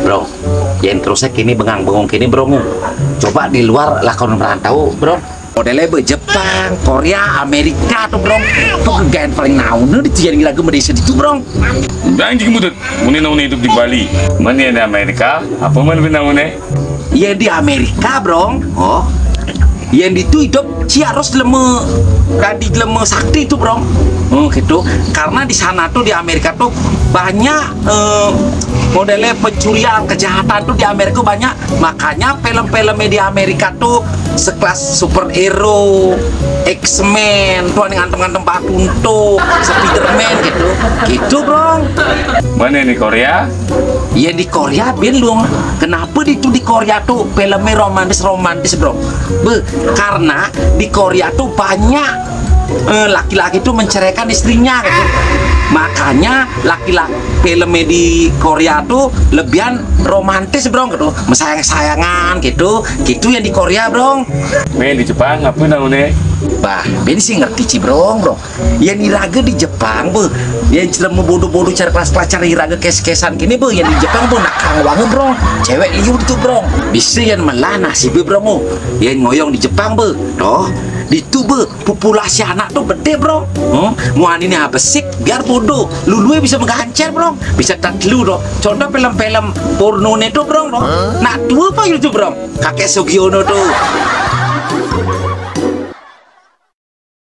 bro, yang terusnya kini bengang-bengong kini bro, coba di luar lakon merantau bro, modelnya Jepang, Korea, Amerika tuh bro, tuh kegayan paling naon di tiang lagu Malaysia itu bro. Anjing mudut, muni naon hidup di Bali, mana di Amerika, apa mana naonnya? Ya di Amerika bro, oh, yang itu hidup harus leme, tadi leme sakti itu bro, gitu, karena di sana tuh di Amerika tuh banyak modelnya pencurian kejahatan tuh di Amerika banyak, makanya film-film di Amerika tuh sekelas superhero, X-Men, tuh ngantem-ngantem batu tuh, Spiderman gitu bro. Mana di Korea? Ya di Korea belum. Kenapa itu di Korea tuh filmnya romantis bro? Karena di Korea tuh banyak laki-laki tuh menceraikan istrinya gitu. Makanya laki-laki filmnya di Korea tuh lebihan romantis bro gitu, sayang-sayangan gitu yang di Korea bro. Di Jepang apa namanya? Bah, Ben sih ngerti sih bro. Yang iraga di Jepang yang celemu bodoh-bodoh cara kelas-kelas cari iraga kes-kesan gini yang di Jepang nakal banget bro. Cewek liur itu bro. Bisa yang malah nasib bro yang ngoyong di Jepang toh di itu populasi anak tuh gede bro. Muan ini habesik biar bodoh lulunya bisa menggancer bro, bisa tatlu bro. Contoh film-film porno itu bro. Nah tua apa itu bro, kakek Sugiono tuh